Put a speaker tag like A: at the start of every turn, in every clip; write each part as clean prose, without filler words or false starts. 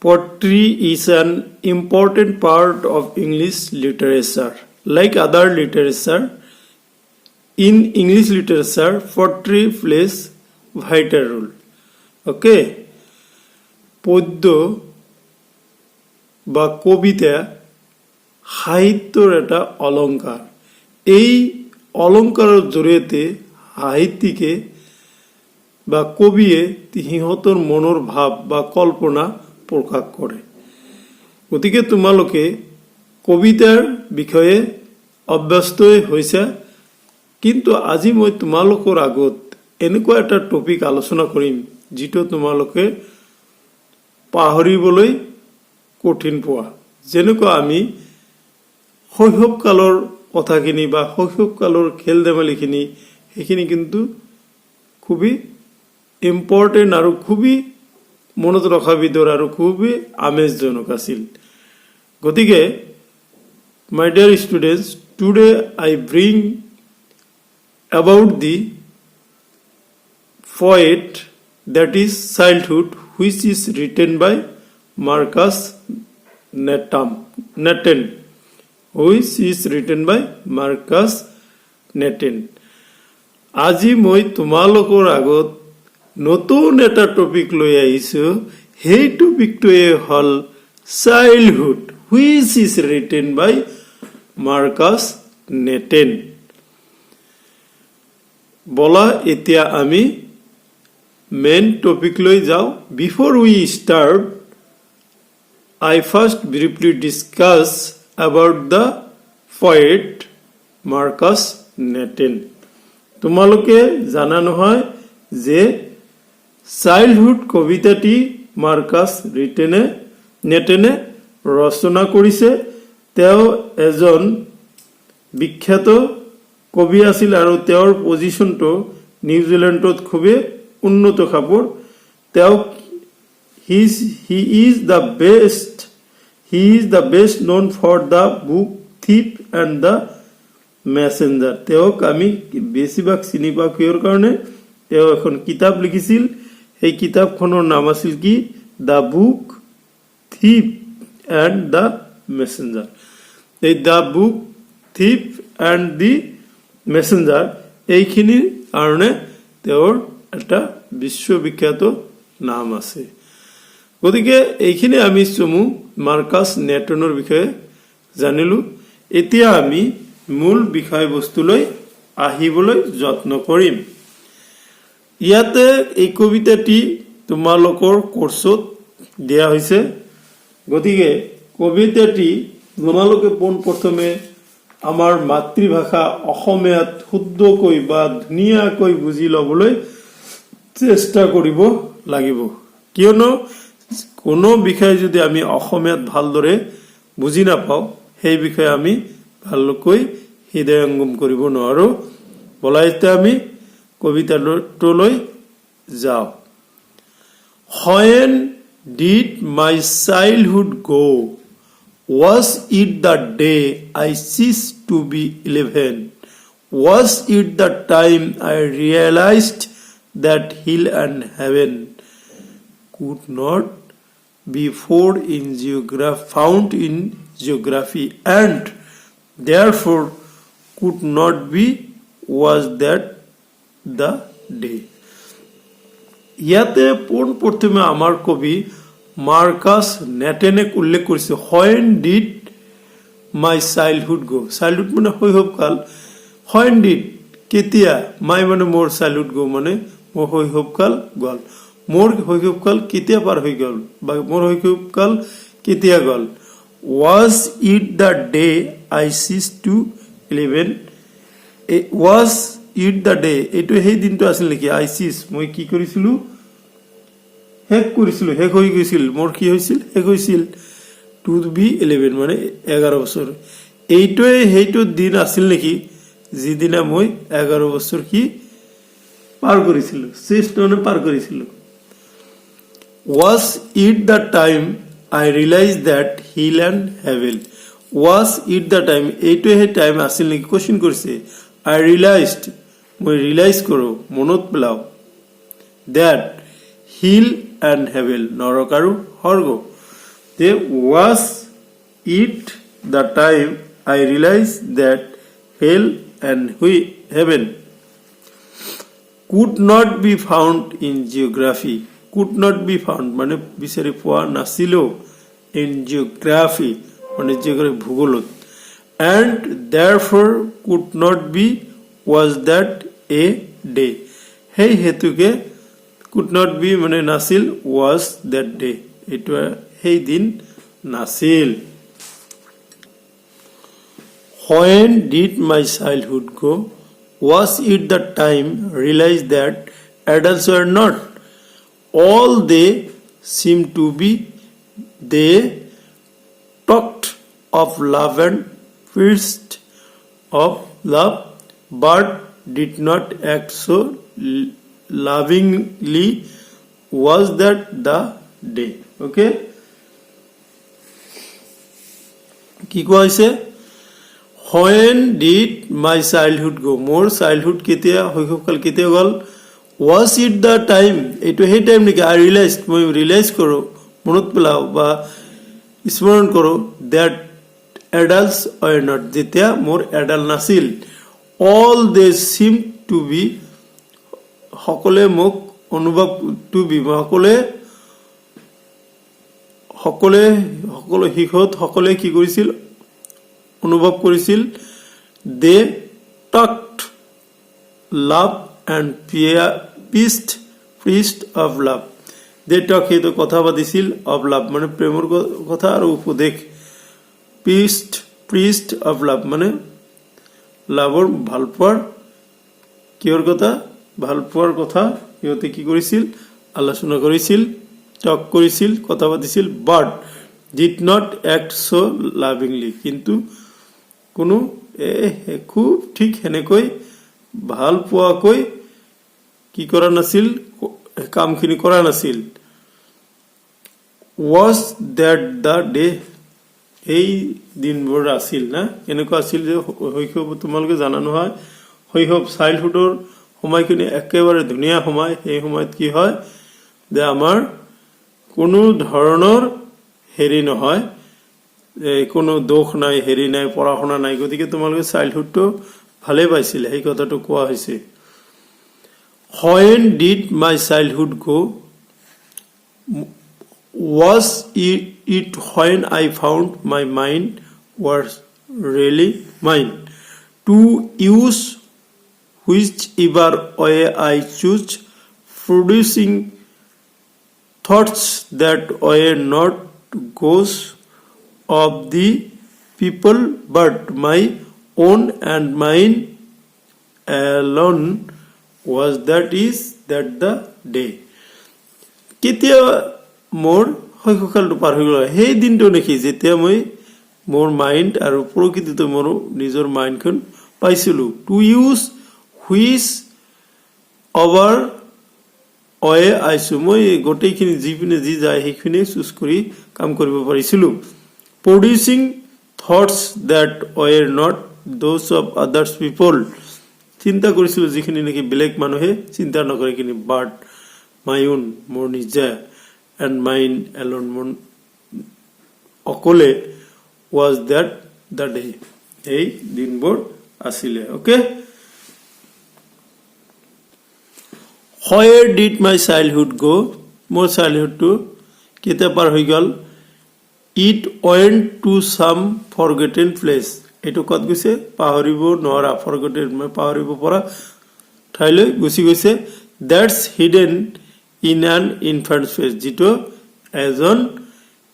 A: Poetry is an important part of English literature. Like other literature, in English literature, poetry plays vital role. Okay? পদ্য বা কবিতা সাহিত্যৰ এটা অলংকাৰ। এই অলংকাৰৰ জৰিয়তে সাহিত্যিকে বা কবিয়ে সিহঁতৰ মনৰ ভাৱ বা কল্পনা প্ৰকাশ কৰে। গতিকে তোমালোকে কবিতাৰ বিষয়ে অভ্যস্ত হৈছে, কিন্তু আজি মই তোমালোকৰ আগত এনেকুৱা এটা টপিক আলোচনা কৰিম যিটো তোমালোকে পাহৰিবলৈ কঠিন পোৱা। যেনেকুৱা আমি শৈশৱকালৰ কথাখিনি বা শৈশৱকালৰ খেল ধেমালিখিনি, সেইখিনি কিন্তু খুবেই ইম্পৰ্টেণ্ট আৰু খুবেই মনত ৰখা বিধৰ আৰু খুবেই আমেজজনক আছিল। গতিকে my dear students, today I bring about the poet that is Childhood, which is written by Marcus Nathan, which is written by Marcus Nathan. আজি মই তোমালোকৰ আগত নতুন এটা টপিক লৈ আহিছো। সেই টপিকটোৱে হ'ল childhood, which is written by Marcus Nathan. বলা এতিয়া আমি মেইন টপিক লৈ যাওঁ। Before we start, I first briefly discuss about the poet Marcus Nathan. তোমালোকে জানা নহয় যে চাইল্ডহুড কবিতাটি মাৰ্কাছ নেটেনে ৰচনা কৰিছে। তেওঁ এজন বিখ্যাত কবি আছিল আৰু তেওঁৰ পজিশ্যনটো নিউজিলেণ্ডত খুবেই উন্নত খাপৰ। তেওঁ he is the best known for the book Thief and the Messenger. তেওঁক আমি বেছিভাগ চিনি পাওঁ কিহৰ কাৰণে? তেওঁ এখন কিতাপ লিখিছিল। সেই কিতাপখনৰ নাম আছিল কি? The book thief and the messenger. এই the book thief and the messenger এইখিনিৰ কাৰণে তেওঁৰ এটা বিশ্ববিখ্যাত নাম আছে। গতিকে এইখিনি আমি চমু মাৰ্কাছ নেটনৰ বিষয়ে জানিলো। এতিয়া আমি মূল বিষয়বস্তুলৈ আহিবলৈ যত্ন কৰিম। ইয়াতে এই কবিতাটি তোমালোকৰ কোৰ্সত দিয়া হৈছে। গতিকে কবিতাটি তোমালোকে পোনপ্ৰথমে আমাৰ মাতৃভাষা অসমীয়াত শুদ্ধকৈ বা ধুনীয়াকৈ বুজি ল'বলৈ চেষ্টা কৰিব লাগিব। কিয়নো কোনো বিষয় যদি আমি অসমীয়াত ভালদৰে বুজি নাপাওঁ, সেই বিষয়ে আমি ভালকৈ হৃদয়ঙ্গম কৰিব নোৱাৰো। বলা এতিয়া আমি কবিতাটোলৈ যাওঁ। When did my childhood go? Was it the day I ceased to be 11? Was it the time I realized that hell and heaven could not be found in geography and therefore could not be? Was that the day? ইয়াতে পোনপ্ৰথমে আমাৰ কবি Marcus নেটেনে উল্লেখ কৰিছে when did my childhood go? Childhood মানে শৈশৱকাল। when did কেতিয়া? my মানে মোৰ চাইল্ডহুড go মানে মোৰ শৈশৱকাল গ'ল। মোৰ শৈশৱকাল কেতিয়া পাৰ হৈ গ'ল বা মোৰ শৈশৱকাল কেতিয়া গ'ল? was it the day I ceased to 11? was it the day, এইটো সেই দিনটো আছিল নেকি? I ceased, মই কি কৰিছিলো? শেষ হৈ গৈছিল। মোৰ কি হৈছিল? শেষ হৈছিল। to be 11 মানে 11 বছৰ। এইটোৱে সেইটো দিন আছিল নেকি যিদিনা মই 11 বছৰ কি পাৰ কৰিছিলো? চেষ্ট মানে পাৰ কৰিছিলো। was it the time I realized that hell and heaven? was it the time, এইটোৱে সেই টাইম আছিল নেকি? কোৱেশ্চন কৰিছে। I realized, মই ৰিয়েলাইজ কৰো, মনত পেলাও, that hell and heaven নৰক আৰু স্বৰ্গ They was it the time I realized that hell and heaven could not be found in geography. Could not be found মানে বিচাৰি পোৱা নাছিল in geography মানে geography ভূগোলত, and therefore could not be was that a day. সেই হেতুকে could not be মানে নাছিল, was that day এইটো সেই দিন নাছিল. When did my childhood go? Was it the time realized that adults were not all they seem to be? They talked of love and feast of love, but did not act so lovingly. Was that the day? Okay? কি কোৱা হৈছে? When did my childhood go? মোৰ childhood কেতিয়া, শৈশৱকাল কেতিয়া গ'ল? Was it the time? এইটো সেই time নেকি? I realized, মই ৰিয়েলাইজ কৰোঁ, মনত পেলাওঁ বা স্মৰণ কৰোঁ, that adults were not, যেতিয়া মোৰ এডাল্ট নাছিল. All they seem to be, সকলোৱে মোক অনুভৱ to be, সকলোৱে শিশুত সকলোৱে কি কৰিছিল? অনুভৱ কৰিছিল. They talked love and feast of love. They talk সেইটো কথা পাতিছিল, of love মানে প্ৰেমৰ কথা আৰু উপদেশ. feast of love মানে লাভৰ ভাল পোৱাৰ কিহৰ কথা? ভাল পোৱাৰ কথা সিহঁতে কি কৰিছিল? আলোচনা কৰিছিল, টক কৰিছিল, কথা পাতিছিল. but did not act so lovingly, কিন্তু কোনো খুব ঠিক সেনেকৈ ভাল পোৱাকৈ কি কৰা নাছিল, কামখিনি কৰা নাছিল. was that the day? এই দিনবোৰ আছিল না, এনেকুৱা আছিল যে শৈশৱ তোমালোকে জানা নহয়, শৈশৱ চাইল্ডহুডৰ সময়খিনি একেবাৰে ধুনীয়া সময়. সেই সময়ত কি হয় যে আমাৰ কোনো ধৰণৰ হেৰি নহয়, কোনো দোষ নাই, হেৰি নাই, পঢ়া শুনা নাই, গতিকে তোমালোকে চাইল্ডহুডটো ভালেই পাইছিলে, সেই কথাটো কোৱা হৈছে. When did my childhood go? Was it when I found my mind was really mine, to use whichever way I choose, producing thoughts that were not those of the people but my own and mine alone. Was that the day? কেতিয়া মোৰ শৈশৱকালটো পাৰ হৈ গ'ল? সেই দিনটো নেকি যেতিয়া মই মোৰ মাইণ্ড আৰু প্ৰকৃতিটো মোৰ নিজৰ মাইণ্ডখন পাইছিলোঁ. টু ইউজ হুইচ অভাৰ অয়ে আইছোঁ, মই গোটেইখিনি যিপিনে যি যায় সেইখিনি চুজ কৰি কাম কৰিব পাৰিছিলোঁ. Producing thoughts that were not those of others people, চিন্তা কৰিছিলোঁ যিখিনি নেকি বেলেগ মানুহে চিন্তা নকৰে সেইখিনি. বাট মাই ওন, মোৰ নিজা, এণ্ড মাইন এলন, মোৰ অকলে. ৱাজ দেট দ্য ডে, এই দিনবোৰ আছিলে. Okay, Where did my childhood go? মোৰ চাইল্ডহুডটো কেতিয়া পাৰ হৈ গ'ল? It went to some forgotten place. এইটো ক'ত গৈছে? পাহৰিব নোৱাৰা, forgotten মানে পাহৰিব পৰা ঠাইলৈ গুচি গৈছে. That's hidden in an infant's face, যিটো এজন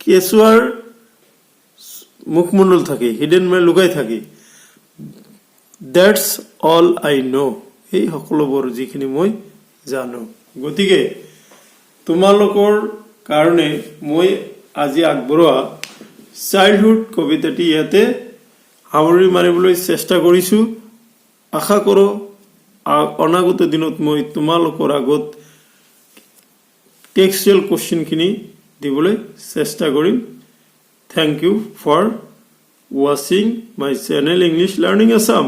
A: কেঁচুৱাৰ মুখমণ্ডল থাকে, হিডেন মানে লুকাই থাকে. That's all I know, এই সকলোবোৰ যিখিনি মই জানো. গতিকে তোমালোকৰ কাৰণে মই আজি আগবঢ়োৱা চাইল্ডহুড কবিতাটি ইয়াতে সামৰি মাৰিবলৈ চেষ্টা কৰিছোঁ. আশা কৰোঁ অনাগত দিনত মই তোমালোকৰ আগত টেক্সচুৱেল কুৱেশ্যনখিনি দিবলৈ চেষ্টা কৰিম. Thank you for watching my channel English Learning Assam.